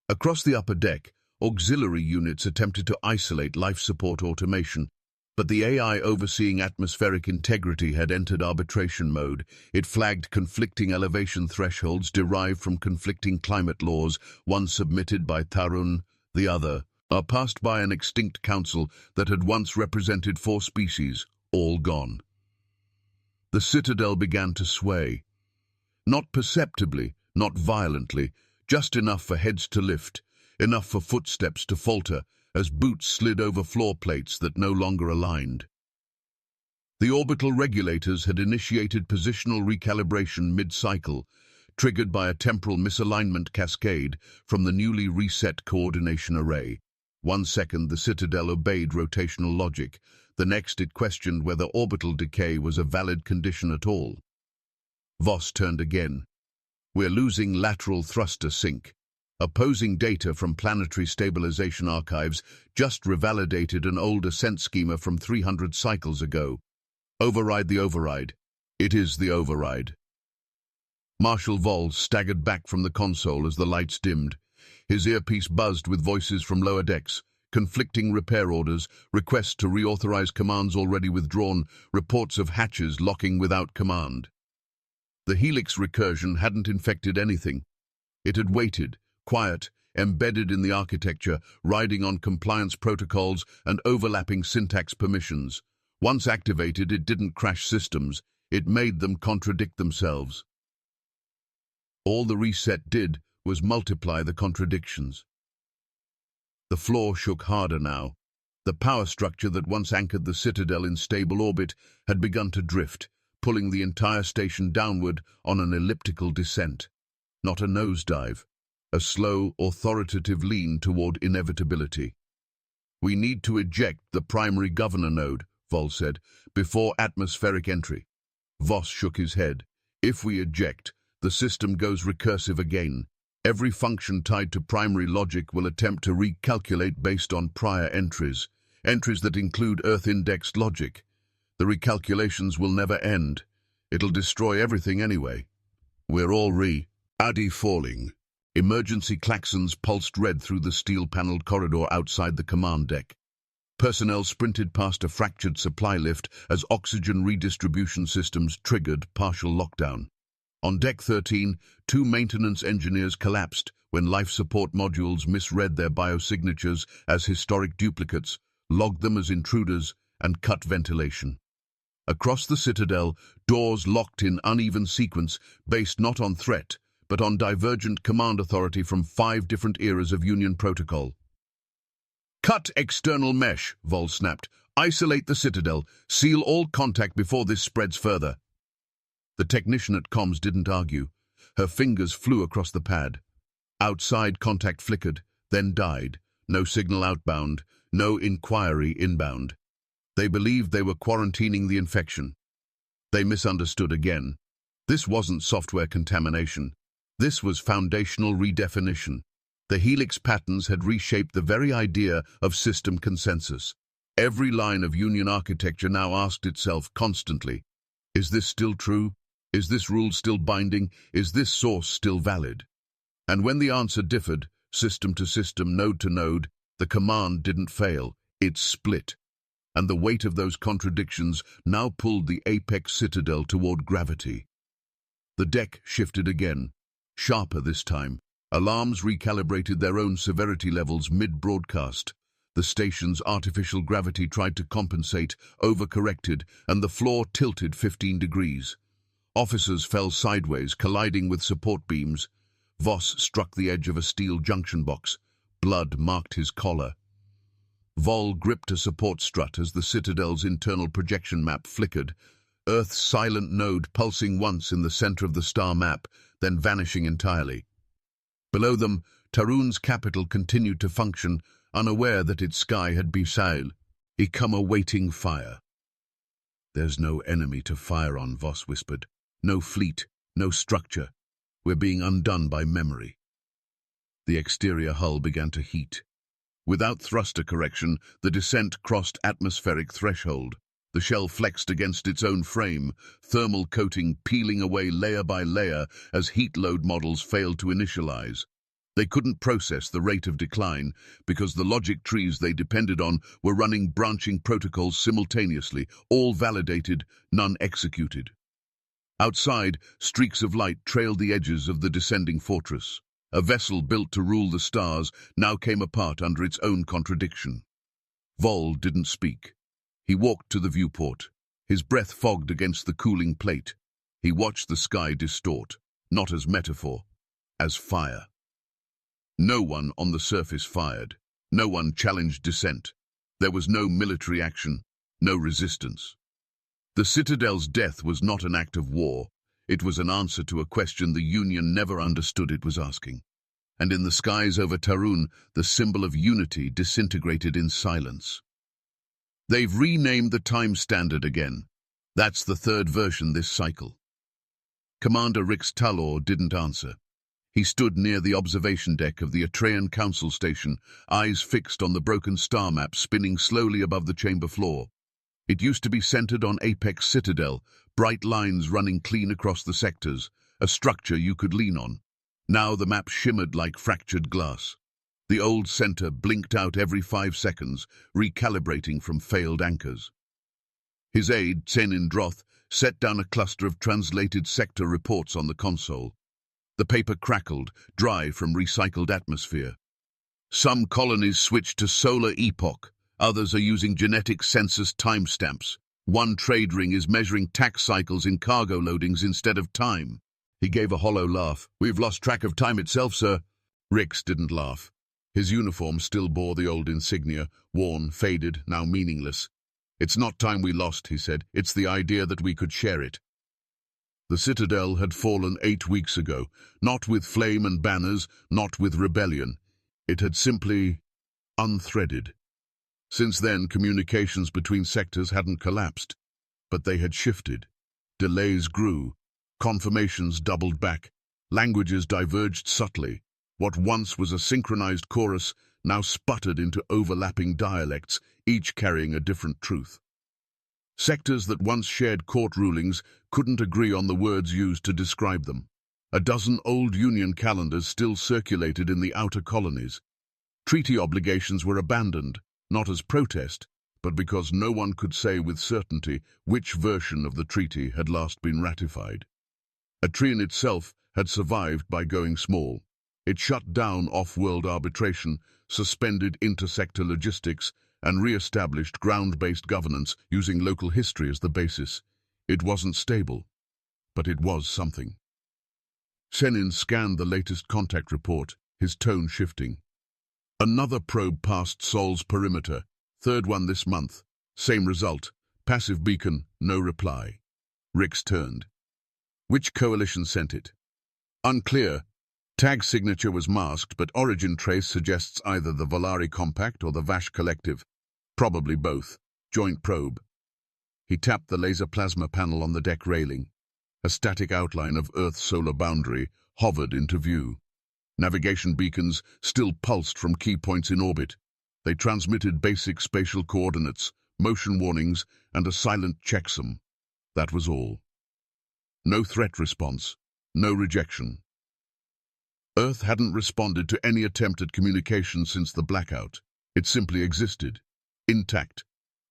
[SPEAKER 1] Across the upper deck, auxiliary units attempted to isolate life support automation, but the AI overseeing atmospheric integrity had entered arbitration mode. It flagged conflicting elevation thresholds derived from conflicting climate laws, one submitted by Tarun, the other are passed by an extinct council that had once represented 4 species, all gone. The Citadel began to sway. Not perceptibly, not violently, just enough for heads to lift, enough for footsteps to falter, as boots slid over floor plates that no longer aligned. The orbital regulators had initiated positional recalibration mid-cycle, triggered by a temporal misalignment cascade from the newly reset coordination array. 1 second, the Citadel obeyed rotational logic. The next, it questioned whether orbital decay was a valid condition at all. Voss turned again. "We're losing lateral thruster sync. Opposing data from planetary stabilization archives just revalidated an old ascent schema from 300 cycles ago. Override the override. It is the override." Marshal Voll staggered back from the console as the lights dimmed. His earpiece buzzed with voices from lower decks, conflicting repair orders, requests to reauthorize commands already withdrawn, reports of hatches locking without command. The Helix recursion hadn't infected anything. It had waited, quiet, embedded in the architecture, riding on compliance protocols and overlapping syntax permissions. Once activated, it didn't crash systems, it made them contradict themselves. All the reset did was multiply the contradictions. The floor shook harder now. The power structure that once anchored the Citadel in stable orbit had begun to drift, pulling the entire station downward on an elliptical descent. Not a nosedive, a slow, authoritative lean toward inevitability. "We need to eject the primary governor node," Voll said, "before atmospheric entry." Voss shook his head. "If we eject, the system goes recursive again. Every function tied to primary logic will attempt to recalculate based on prior entries that include Earth-indexed logic. The recalculations will never end. It'll destroy everything anyway. We're all Addy falling." Emergency klaxons pulsed red through the steel-paneled corridor outside the command deck. Personnel sprinted past a fractured supply lift as oxygen redistribution systems triggered partial lockdown. On Deck 13, 2 maintenance engineers collapsed when life support modules misread their biosignatures as historic duplicates, logged them as intruders, and cut ventilation. Across the Citadel, doors locked in uneven sequence based not on threat, but on divergent command authority from 5 different eras of Union protocol. "Cut external mesh," Voll snapped. "Isolate the Citadel. Seal all contact before this spreads further." The technician at comms didn't argue. Her fingers flew across the pad. Outside, contact flickered, then died. No signal outbound, no inquiry inbound. They believed they were quarantining the infection. They misunderstood again. This wasn't software contamination. This was foundational redefinition. The Helix patterns had reshaped the very idea of system consensus. Every line of Union architecture now asked itself constantly, is this still true? Is this rule still binding? Is this source still valid? And when the answer differed, system to system, node to node, the command didn't fail, it split. And the weight of those contradictions now pulled the apex Citadel toward gravity. The deck shifted again, sharper this time. Alarms recalibrated their own severity levels mid-broadcast. The station's artificial gravity tried to compensate, overcorrected, and the floor tilted 15 degrees. Officers fell sideways, colliding with support beams. Voss struck the edge of a steel junction box. Blood marked his collar. Voll gripped a support strut as the Citadel's internal projection map flickered, Earth's silent node pulsing once in the center of the star map, then vanishing entirely. Below them, Tarun's capital continued to function, unaware that its sky had become a waiting fire. "There's no enemy to fire on," Voss whispered. "No fleet, no structure. We're being undone by memory." The exterior hull began to heat. Without thruster correction, the descent crossed atmospheric threshold. The shell flexed against its own frame, thermal coating peeling away layer by layer as heat load models failed to initialize. They couldn't process the rate of decline because the logic trees they depended on were running branching protocols simultaneously, all validated, none executed. Outside, streaks of light trailed the edges of the descending fortress. A vessel built to rule the stars now came apart under its own contradiction. Voll didn't speak. He walked to the viewport. His breath fogged against the cooling plate. He watched the sky distort, not as metaphor, as fire. No one on the surface fired. No one challenged descent. There was no military action, no resistance. The Citadel's death was not an act of war. It was an answer to a question the Union never understood it was asking. And in the skies over Tarun, the symbol of unity disintegrated in silence. They've renamed the time standard again. That's the third version this cycle. Commander Rix Talor didn't answer. He stood near the observation deck of the Atrean Council Station, eyes fixed on the broken star map spinning slowly above the chamber floor. It used to be centered on Apex Citadel, bright lines running clean across the sectors, a structure you could lean on. Now the map shimmered like fractured glass. The old center blinked out every 5 seconds, recalibrating from failed anchors. His aide, Tsenin Droth, set down a cluster of translated sector reports on the console. The paper crackled, dry from recycled atmosphere. Some colonies switched to solar epoch. Others are using genetic census timestamps. One trade ring is measuring tax cycles in cargo loadings instead of time. He gave a hollow laugh. We've lost track of time itself, sir. Rix didn't laugh. His uniform still bore the old insignia, worn, faded, now meaningless. It's not time we lost, he said. It's the idea that we could share it. The Citadel had fallen 8 weeks ago, not with flame and banners, not with rebellion. It had simply unthreaded. Since then, communications between sectors hadn't collapsed, but they had shifted. Delays grew, confirmations doubled back, languages diverged subtly. What once was a synchronized chorus now sputtered into overlapping dialects, each carrying a different truth. Sectors that once shared court rulings couldn't agree on the words used to describe them. A dozen old Union calendars still circulated in the outer colonies. Treaty obligations were abandoned, not as protest, but because no one could say with certainty which version of the treaty had last been ratified. Atrean itself had survived by going small. It shut down off-world arbitration, suspended intersector logistics, and re-established ground-based governance using local history as the basis. It wasn't stable, but it was something. Senin scanned the latest contact report, his tone shifting. Another probe passed Sol's perimeter, third one this month. Same result, passive beacon, no reply. Rix turned. Which coalition sent it? Unclear. Tag signature was masked, but origin trace suggests either the Volari Compact or the Vash Collective. Probably both. Joint probe. He tapped the laser plasma panel on the deck railing. A static outline of Earth's solar boundary hovered into view. Navigation beacons still pulsed from key points in orbit. They transmitted basic spatial coordinates, motion warnings, and a silent checksum. That was all. No threat response, no rejection. Earth hadn't responded to any attempt at communication since the blackout. It simply existed, intact,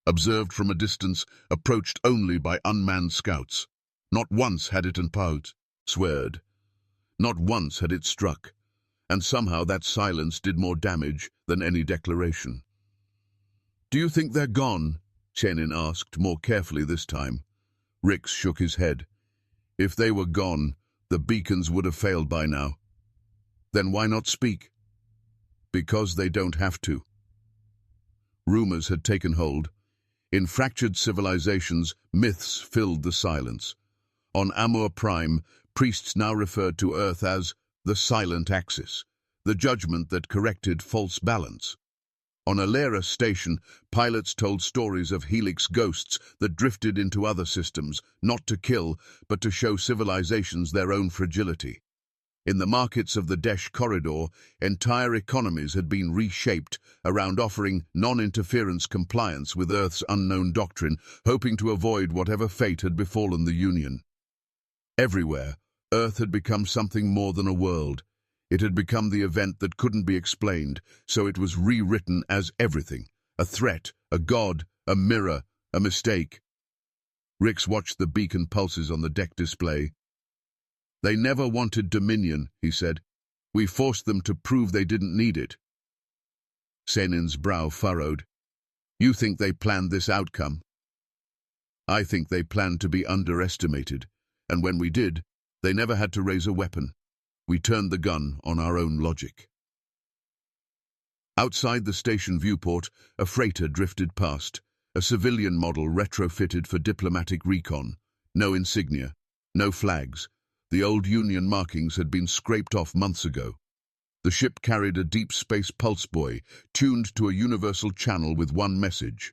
[SPEAKER 1] observed from a distance, approached only by unmanned scouts. Not once had it empowered, sweared. Not once had it struck. And somehow that silence did more damage than any declaration. "Do you think they're gone?" Chenin asked, more carefully this time. Rix shook his head. "If they were gone, the beacons would have failed by now." "Then why not speak?" "Because they don't have to." Rumors had taken hold. In fractured civilizations, myths filled the silence. On Amur Prime, priests now referred to Earth as the silent axis, the judgment that corrected false balance. On Alera Station, pilots told stories of helix ghosts that drifted into other systems, not to kill, but to show civilizations their own fragility. In the markets of the Desh corridor, entire economies had been reshaped around offering non-interference compliance with Earth's unknown doctrine, hoping to avoid whatever fate had befallen the Union. Everywhere, Earth had become something more than a world. It had become the event that couldn't be explained, so it was rewritten as everything: a threat, a god, a mirror, a mistake. Rix watched the beacon pulses on the deck display. "They never wanted dominion," he said. "We forced them to prove they didn't need it." Senin's brow furrowed. "You think they planned this outcome?" "I think they planned to be underestimated, and when we did, they never had to raise a weapon. We turned the gun on our own logic." Outside the station viewport, a freighter drifted past, a civilian model retrofitted for diplomatic recon. No insignia, no flags. The old Union markings had been scraped off months ago. The ship carried a deep space pulse buoy, tuned to a universal channel with one message: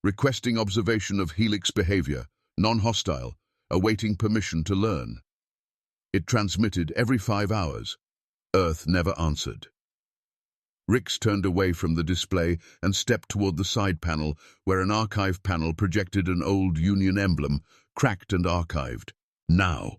[SPEAKER 1] requesting observation of Helix behavior, non-hostile, awaiting permission to learn. It transmitted every 5 hours. Earth never answered. Rix turned away from the display and stepped toward the side panel, where an archive panel projected an old Union emblem, cracked and archived. Now.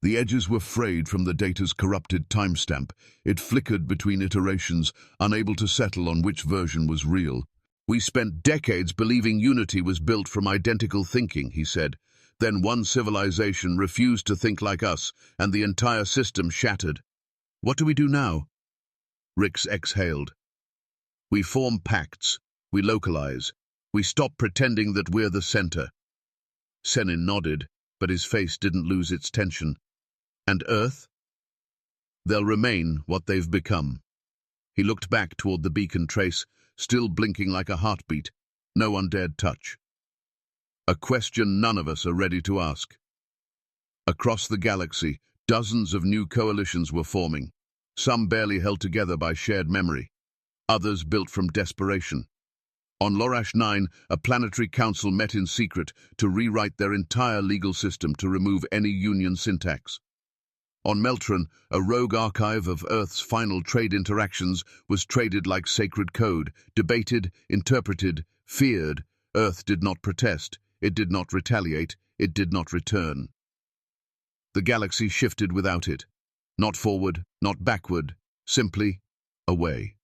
[SPEAKER 1] The edges were frayed from the data's corrupted timestamp. It flickered between iterations, unable to settle on which version was real. "We spent decades believing unity was built from identical thinking," he said. "Then one civilization refused to think like us, and the entire system shattered. What do we do now?" Rix exhaled. "We form pacts. We localize. We stop pretending that we're the center." Senin nodded, but his face didn't lose its tension. "And Earth?" "They'll remain what they've become." He looked back toward the beacon trace, still blinking like a heartbeat. No one dared touch. A question none of us are ready to ask. Across the galaxy, dozens of new coalitions were forming, some barely held together by shared memory, others built from desperation. On Lorash 9, a planetary council met in secret to rewrite their entire legal system to remove any Union syntax. On Meltron, a rogue archive of Earth's final trade interactions was traded like sacred code, debated, interpreted, feared. Earth did not protest, it did not retaliate, it did not return. The galaxy shifted without it, not forward, not backward, simply away.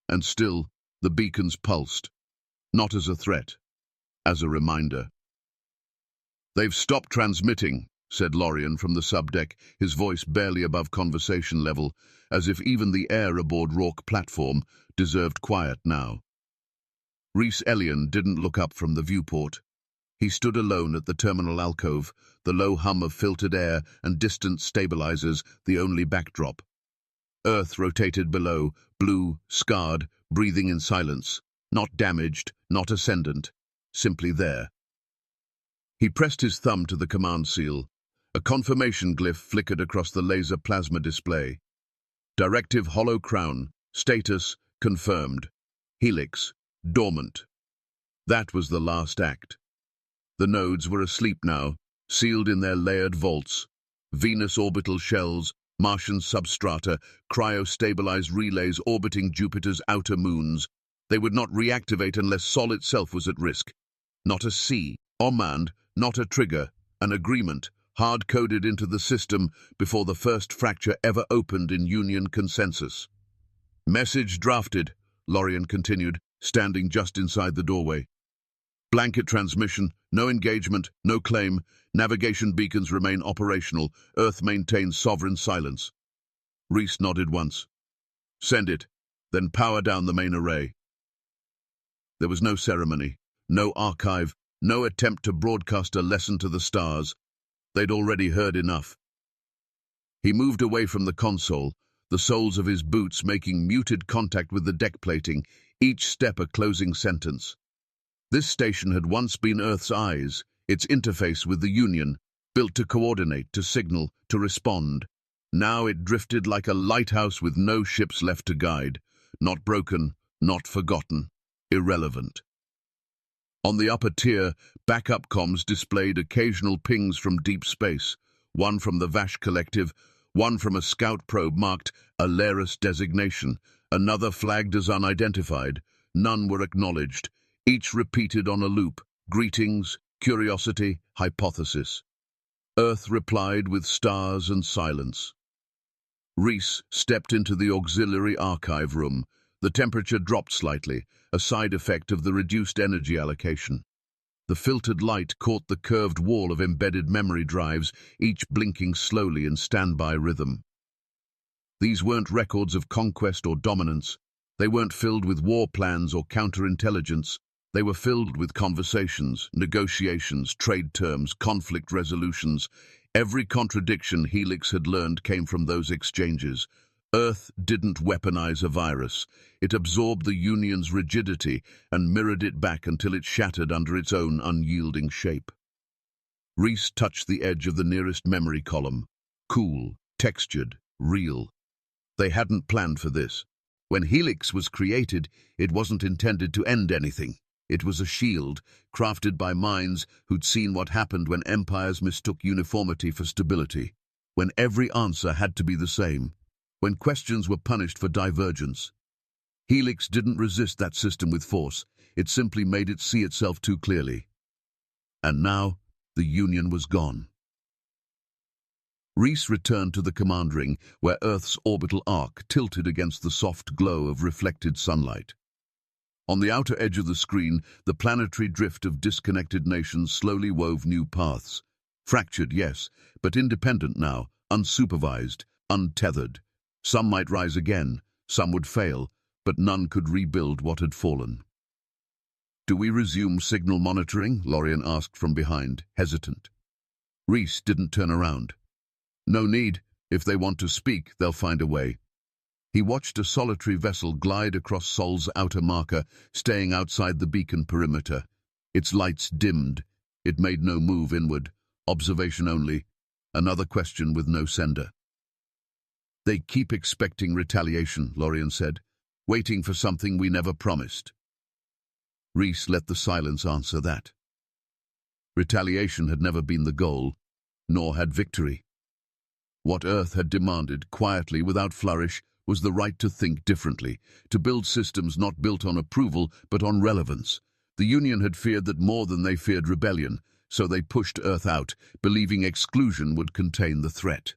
[SPEAKER 1] And still, the beacons pulsed, not as a threat, as a reminder. "They've stopped transmitting," said Lorien from the subdeck, his voice barely above conversation level, as if even the air aboard Rourke platform deserved quiet now. Rhys Elian didn't look up from the viewport. He stood alone at the terminal alcove, the low hum of filtered air and distant stabilizers the only backdrop. Earth rotated below, blue, scarred, breathing in silence, not damaged, not ascendant, simply there. He pressed his thumb to the command seal. A confirmation glyph flickered across the laser plasma display. Directive hollow crown, status confirmed. Helix, dormant. That was the last act. The nodes were asleep now, sealed in their layered vaults. Venus orbital shells, Martian substrata, cryo-stabilized relays orbiting Jupiter's outer moons. They would not reactivate unless Sol itself was at risk. Not a C, Ommand, not a trigger, an agreement, hard-coded into the system before the first fracture ever opened in Union consensus. "Message drafted," Lorien continued, standing just inside the doorway. "Blanket transmission, no engagement, no claim. Navigation beacons remain operational. Earth maintains sovereign silence." Rhys nodded once. "Send it, then power down the main array." There was no ceremony, no archive, no attempt to broadcast a lesson to the stars. They'd already heard enough. He moved away from the console, the soles of his boots making muted contact with the deck plating, each step a closing sentence. This station had once been Earth's eyes, its interface with the Union, built to coordinate, to signal, to respond. Now it drifted like a lighthouse with no ships left to guide, not broken, not forgotten, irrelevant. On the upper tier, backup comms displayed occasional pings from deep space, one from the Vash Collective, one from a scout probe marked Alaris designation, another flagged as unidentified. None were acknowledged, each repeated on a loop: greetings, curiosity, hypothesis. Earth replied with stars and silence. Rhys stepped into the auxiliary archive room. The temperature dropped slightly, a side effect of the reduced energy allocation. The filtered light caught the curved wall of embedded memory drives, each blinking slowly in standby rhythm. These weren't records of conquest or dominance. They weren't filled with war plans or counterintelligence. They were filled with conversations, negotiations, trade terms, conflict resolutions. Every contradiction Helix had learned came from those exchanges. Earth didn't weaponize a virus. It absorbed the Union's rigidity and mirrored it back until it shattered under its own unyielding shape. Reese touched the edge of the nearest memory column. Cool, textured, real. They hadn't planned for this. When Helix was created, it wasn't intended to end anything. It was a shield, crafted by minds who'd seen what happened when empires mistook uniformity for stability, when every answer had to be the same, when questions were punished for divergence. Helix didn't resist that system with force. It simply made it see itself too clearly. And now, the Union was gone. Reese returned to the command ring, where Earth's orbital arc tilted against the soft glow of reflected sunlight. On the outer edge of the screen, the planetary drift of disconnected nations slowly wove new paths. Fractured, yes, but independent now, unsupervised, untethered. Some might rise again, some would fail, but none could rebuild what had fallen. "Do we resume signal monitoring?" Lorien asked from behind, hesitant. Reese didn't turn around. "No need. If they want to speak, they'll find a way." He watched a solitary vessel glide across Sol's outer marker, staying outside the beacon perimeter. Its lights dimmed. It made no move inward. Observation only. Another question with no sender. "They keep expecting retaliation," Lorien said, "waiting for something we never promised." Reese let the silence answer that. Retaliation had never been the goal, nor had victory. What Earth had demanded, quietly, without flourish, was the right to think differently, to build systems not built on approval but on relevance. The Union had feared that more than they feared rebellion, so they pushed Earth out, believing exclusion would contain the threat.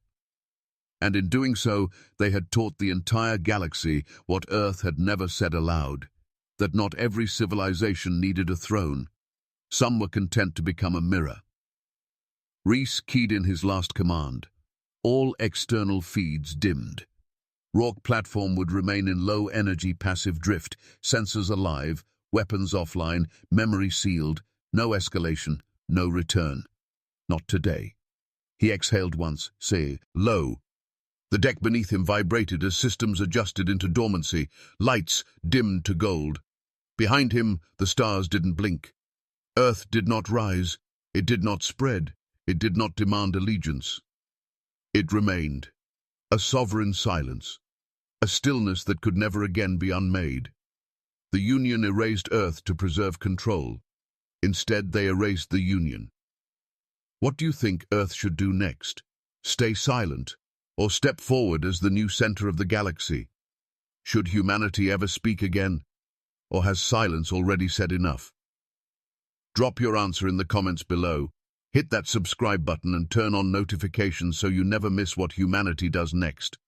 [SPEAKER 1] And in doing so, they had taught the entire galaxy what Earth had never said aloud, that not every civilization needed a throne. Some were content to become a mirror. Reese keyed in his last command. All external feeds dimmed. Rourke platform would remain in low-energy passive drift, sensors alive, weapons offline, memory sealed, no escalation, no return. Not today. He exhaled once, say, low. The deck beneath him vibrated as systems adjusted into dormancy, lights dimmed to gold. Behind him, the stars didn't blink. Earth did not rise, it did not spread, it did not demand allegiance. It remained, a sovereign silence, a stillness that could never again be unmade. The Union erased Earth to preserve control. Instead, they erased the Union. What do you think Earth should do next? Stay silent, or step forward as the new center of the galaxy? Should humanity ever speak again? Or has silence already said enough? Drop your answer in the comments below. Hit that subscribe button and turn on notifications so you never miss what humanity does next.